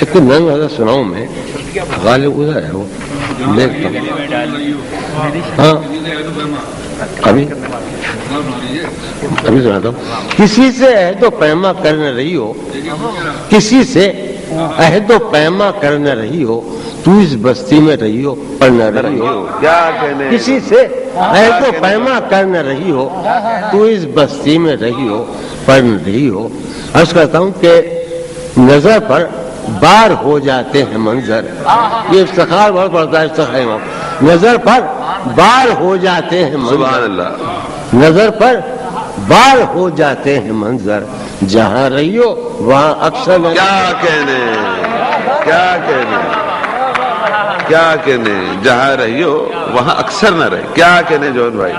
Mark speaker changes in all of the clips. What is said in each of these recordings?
Speaker 1: ایک نظم حضرت سناؤں میں، غالب ادھر ہے وہ دیکھتا ہوں. ہاں ابھی سناتا ہوں. کسی سے عہد و پیما کر نہ رہی ہو، کسی سے عہد و پیما کر نہ رہی ہو، تو اس بستی میں رہی ہو پر نہ رہی ہو.
Speaker 2: کیا کہنے،
Speaker 1: کسی سے عہد و پیما کر نہ رہی ہو، تو اس بستی میں رہی ہو پر نہ رہی ہو. عرض کرتا ہوں کہ نظر پر بار ہو جاتے ہیں منظر. یہ افتخار بہت پڑتا ہے، افتخار نظر پر بار ہو جاتے ہیں منظر.
Speaker 2: سبحان اللہ.
Speaker 1: نظر پر بار ہو جاتے ہیں منظر، جہاں رہی ہو وہاں اکثر نہ.
Speaker 2: کیا کہنے، کیا کہنے، کیا کہنے، جہاں رہی ہو وہاں اکثر نہ رہے. کیا کہنے جون بھائی،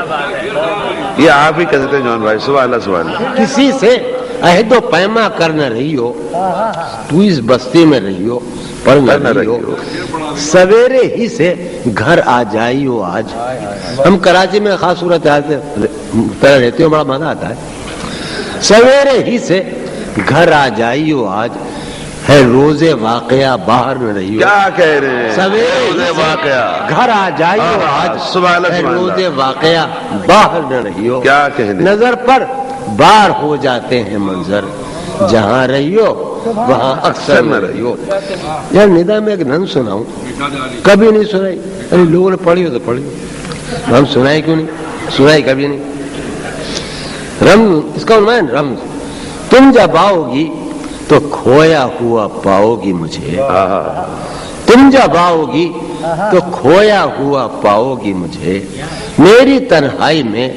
Speaker 2: یہ آپ ہی کہتے ہیں جون بھائی. سبحان اللہ، سبحان اللہ.
Speaker 1: کسی سے عہد و پیما کر نہ رہی ہو، تو اس بستی میں رہی ہو پر نہ رہی ہو. سویرے ہی سے گھر آ جائی ہو آج. ہم کراچی میں خاص صورت رہتے ہو، بڑا مزہ آتا ہے. سویرے ہی سے گھر آ جائی ہو آج، ہے روز واقعہ باہر نہ رہی ہو.
Speaker 2: کیا کہہ رہے ہیں،
Speaker 1: سویرے
Speaker 2: واقعہ
Speaker 1: گھر آ جائی ہو آج،
Speaker 2: سبحان اللہ،
Speaker 1: ہے
Speaker 2: سبحان
Speaker 1: روز
Speaker 2: اللہ.
Speaker 1: واقعہ باہر نہ رہی ہو.
Speaker 2: کیا کہنے،
Speaker 1: نظر پر بار ہو جاتے ہیں منظر، جہاں رہی ہو وہاں اکثر نہ رہی ہو. یار ندا میں ایک نن سناؤں، کبھی نہیں سنائی. ارے لوگوں نے پڑھی ہو تو پڑھی ہو، ہم سنائی کیوں نہیں، سنائی کبھی نہیں. رمز، اس کا عنوان رمز. تم جب آؤ گی تو کھویا ہوا پاؤ گی مجھے. تم جب آؤ گی تو کھویا ہوا پاؤ گی مجھے، میری تنہائی میں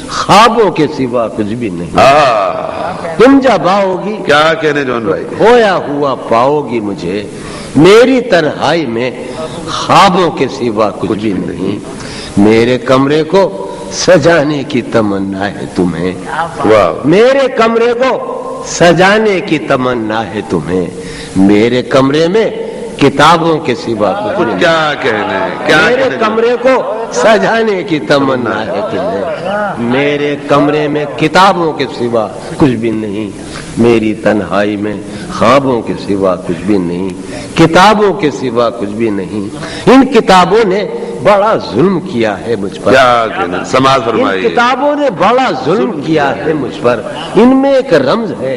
Speaker 1: خوابوں کے سوا کچھ بھی نہیں. تم جب آؤ گی،
Speaker 2: کیا کہنے جون بھائی،
Speaker 1: کھویا ہوا پاؤ گی مجھے، میری تنہائی میں خوابوں کے سوا کچھ بھی نہیں. میرے کمرے کو سجانے کی تمنا ہے تمہیں.
Speaker 2: واہ.
Speaker 1: میرے کمرے کو سجانے کی تمنا ہے تمہیں، میرے کمرے میں کتابوں کے سوا کچھ نہیں.
Speaker 2: کیا کہنے، کیا
Speaker 1: میرے
Speaker 2: کہنے،
Speaker 1: کمرے کو سجانے کی تمنا ہے تمہیں، میرے کمرے میں کتابوں کے سوا کچھ بھی نہیں. میری تنہائی میں خوابوں کے سوا کچھ بھی نہیں، کتابوں کے سوا کچھ بھی نہیں. ان کتابوں نے بڑا ظلم کیا ہے مجھ پر.
Speaker 2: کیا کہنے، سماعت
Speaker 1: ان
Speaker 2: فرمائیے.
Speaker 1: کتابوں نے بڑا ظلم کیا ہے مجھ پر. ان میں ایک رمز ہے،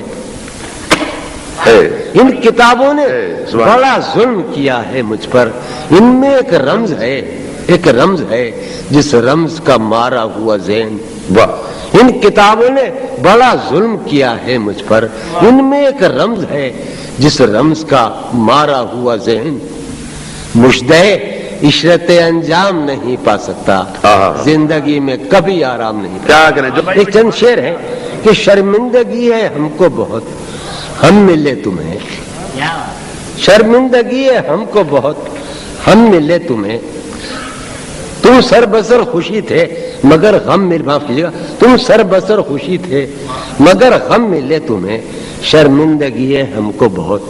Speaker 1: ان کتابوں نے بڑا ظلم کیا ہے مجھ پر. ان میں ایک رمز ہے، ایک رمز ہے جس رمز کا مارا ہوا ذہن.
Speaker 2: واہ.
Speaker 1: ان کتابوں نے بڑا ظلم کیا ہے مجھ پر. ان میں ایک رمز ہے جس رمز کا مارا ہوا ذہن. مشدہ عشرت انجام نہیں پا سکتا، زندگی میں کبھی آرام نہیں پا.
Speaker 2: کیا کہنے جو
Speaker 1: ایک چند شعر ہے کہ شرمندگی ہے ہم کو بہت، ہم ملے تمہیں. شرمندگی ہے ہم کو بہت، ہم ملے تمہیں. تم سر بسر خوشی تھے مگر غم مل، معاف کیجیے گا، تم سر بسر خوشی تھے مگر غم ملے تمہیں. شرمندگی ہے ہم کو بہت،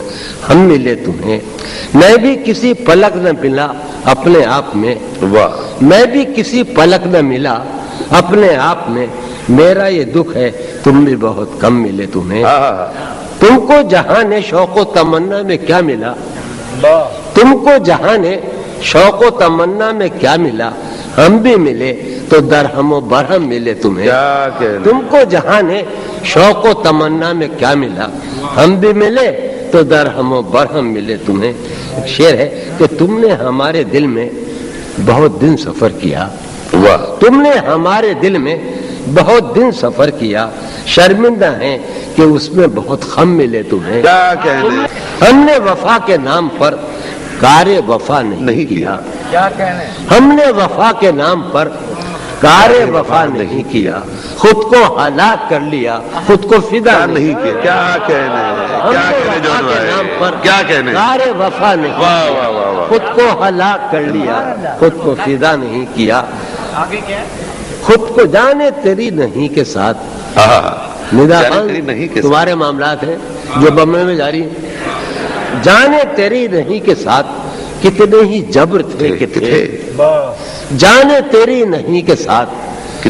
Speaker 1: ہم ملے تمہیں. میں بھی کسی پلک نہ ملا اپنے آپ میں.
Speaker 2: واہ.
Speaker 1: میں بھی کسی پلک نہ ملا اپنے آپ میں. میرا یہ دکھ ہے تم بھی بہت کم ملے تمہیں. تم کو جہان شوق و تمنا میں کیا ملا، تم کو جہان شوق و تمنا میں کیا ملا. ہم بھی ملے تو درہم و برہم ملے تمہیں.
Speaker 2: کیا کہنے،
Speaker 1: تم کو جہان شوق و تمنا میں کیا ملا، ہم بھی ملے تو درہم و برہم ملے تمہیں. شعر ہے کہ تم نے ہمارے دل میں بہت دن سفر کیا.
Speaker 2: واہ.
Speaker 1: تم نے ہمارے دل میں بہت دن سفر کیا. شرمندہ ہیں کہ اس میں بہت غم ملے تمہیں.
Speaker 2: کیا کہنے،
Speaker 1: ہم نے وفا کے نام پر کار وفا نہیں کیا. ہم نے وفا کے نام پر کار وفا نہیں کیا. خود کو ہلاک کر لیا، خود کو فدا نہیں کیا.
Speaker 2: کیا کہنے،
Speaker 1: ہم
Speaker 2: کیا
Speaker 1: نے
Speaker 2: کہنے
Speaker 1: وفا
Speaker 2: جون
Speaker 1: کے نام
Speaker 2: بھائی،
Speaker 1: پر
Speaker 2: کیا کہنے.
Speaker 1: کار وفا نہیں
Speaker 2: واہ
Speaker 1: کیا.
Speaker 2: واہ واہ واہ.
Speaker 1: خود کو ہلاک کر لیا، خود کو فدا نہیں کیا. خود کو جانے تیری نہیں کے ساتھ. ندا خان،
Speaker 2: نہیں کے
Speaker 1: تمہارے معاملات ہیں جو بمبئی میں جاری ہیں. جانے تیری نہیں کے ساتھ کتنے ہی جبر تھے کہ تھے. جانے تیری نہیں کے ساتھ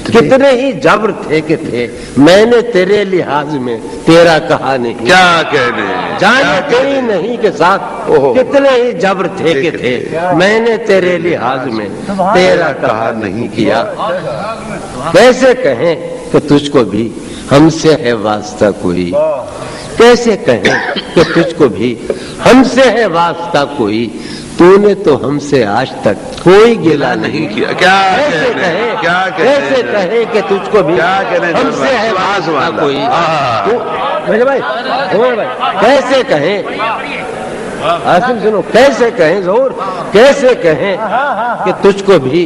Speaker 1: کتنے ہی جبر تھے کہ تھے، میں نے تیرے لحاظ میں تیرا کہا نہیں،
Speaker 2: کیا کہنے،
Speaker 1: جانے تیری نہیں کے ساتھ کتنے ہی جبر تھے کہ تھے، میں نے تیرے لحاظ میں تیرا کہا نہیں کیا۔ کیسے کہیں کہ تجھ کو بھی ہم سے ہے واسطہ کوئی، کیسے کہیں کہ تجھ کو بھی ہم سے ہے واسطہ کوئی، تو نے تو ہم سے آج تک کوئی گلہ نہیں کیا۔ کیسے کہیں کہ تجھ کو بھی ہم سے ہے واسطہ کوئی، میرے بھائی کیسے کہیں، آسم سنو، کیسے کہیں ضرور، کیسے کہیں کہ تجھ کو بھی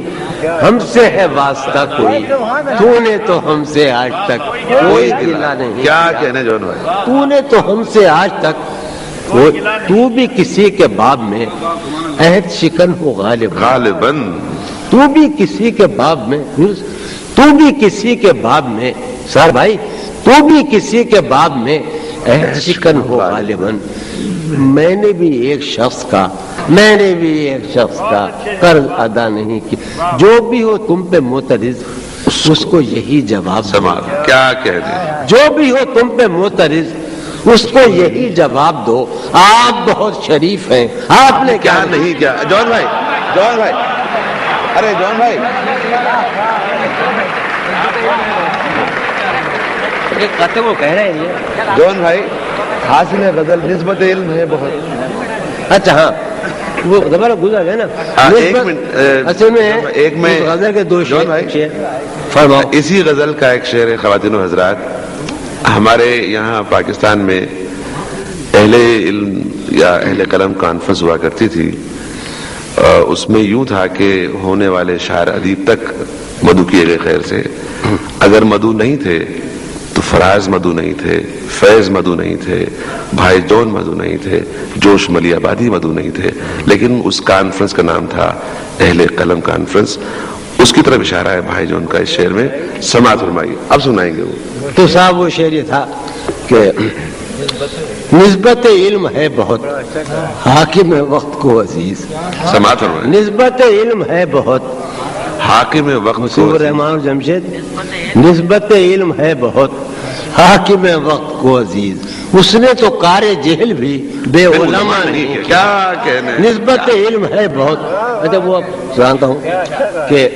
Speaker 1: ہم سے ہے واسطہ کوئی، تو نے تو ہم سے آج تک کوئی گلہ نہیں
Speaker 2: کیا کہنے جون بھائی،
Speaker 1: تو نے تو ہم سے آج تک، تو بھی کسی کے باب میں عہد شکن ہو غالباً، تو بھی کسی کے باب میں، تو بھی کسی کے باب میں، سر بھائی تو بھی کسی کے باب میں عہد شکن ہو غالباً، میں نے بھی ایک شخص کا قرض ادا نہیں کیا، جو بھی ہو تم پہ معترض اس کو یہی جواب دو،
Speaker 2: کیا کہنے،
Speaker 1: جو بھی ہو تم پہ معترض اس کو یہی جواب دو، آپ بہت شریف ہیں، آپ نے
Speaker 2: کیا نہیں کیا۔ جون بھائی، ارے جون بھائی،
Speaker 1: وہ کہہ رہے ہیں
Speaker 2: جون بھائی، حاصل غزل نسبت علم ہے بہت۔
Speaker 1: اچھا ہاں، وہ دوبارہ گزر گئے نا،
Speaker 2: ایک میں
Speaker 1: غزل کے دو شعر
Speaker 2: فرماؤ۔ اسی غزل کا ایک شعر ہے خواتین و حضرات، ہمارے یہاں پاکستان میں اہل علم یا اہل قلم کانفرنس ہوا کرتی تھی، اس میں یوں تھا کہ ہونے والے شاعر ادیب تک مدعو کیے گئے خیر سے، اگر مدعو نہیں تھے تو فراز مدعو نہیں تھے، فیض مدعو نہیں تھے، بھائی جون مدعو نہیں تھے، جوش ملی آبادی مدعو نہیں تھے، لیکن اس کانفرنس کا نام تھا اہل قلم کانفرنس۔ اس کی طرف اشارہ ہے بھائی جون کا اس شعر میں، سماعت فرمائیے، اب سنائیں گے وہ۔
Speaker 1: تو صاحب وہ شعر یہ تھا کہ نسبت علم ہے بہت حاکم وقت کو عزیز،
Speaker 2: سماعت فرمائیے،
Speaker 1: نسبت علم ہے بہت
Speaker 2: حاکم وقت
Speaker 1: مصور رحمان جمشید، نسبت علم ہے بہت حاکم وقت کو عزیز، اس نے تو کار جہل بھی بے علماء نہیں کیا۔
Speaker 2: کیا کہنے،
Speaker 1: نسبت علم ہے بہت، اچھا وہ اب جانتا ہوں کہ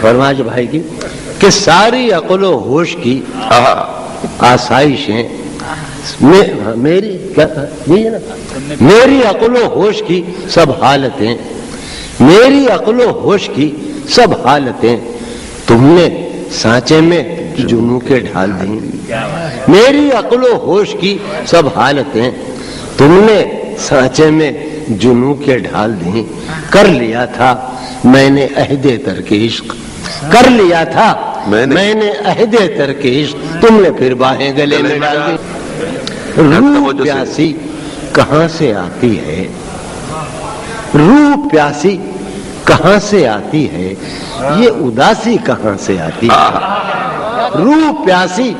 Speaker 1: فرماج بھائی کی کہ ساری عقل و ہوش کی آسائشیں میری عقل و ہوش کی سب حالتیں، میری عقل و ہوش کی سب حالتیں تم نے سانچے میں جنوں کے ڈھال دیں، میری عقل و ہوش کی سب حالتیں تم نے سانچے میں جنوں کے ڈھال دیں، کر لیا تھا میں نے عہد ترک عشق، کر لیا تھا میں نے عہد ترک عشق، تم نے پھر باہیں گلے میں ڈال دی۔ روح پیاسی کہاں سے آتی ہے، روح پیاسی کہاں سے آتی ہے، یہ اداسی کہاں سے آتی ہے، روح پیاسی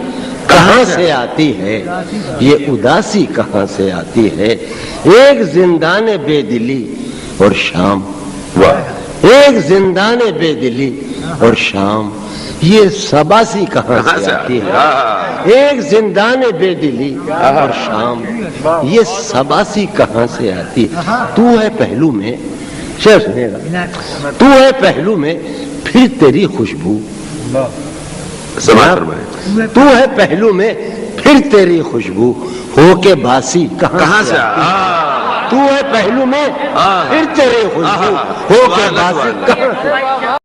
Speaker 1: کہاں سے آتی ہے، یہ اداسی کہاں سے آتی ہے، ایک زندان بے دلی اور شام، ایک زندان بے دلی اور شام، یہ سباسی کہاں سے آتی ہے، ایک زندان بے دلی اور شام، یہ سباسی کہاں سے آتی ہے، تو ہے پہلو میں، شعر سنیے گا، تو ہے پہلو میں پھر تیری خوشبو، تو ہے پہلو میں پھر تیری خوشبو، ہو کے باسی کہاں سے آتی، تو ہے پہلو میں پھر تیری خوشبو، ہو کے باسی کہاں سے،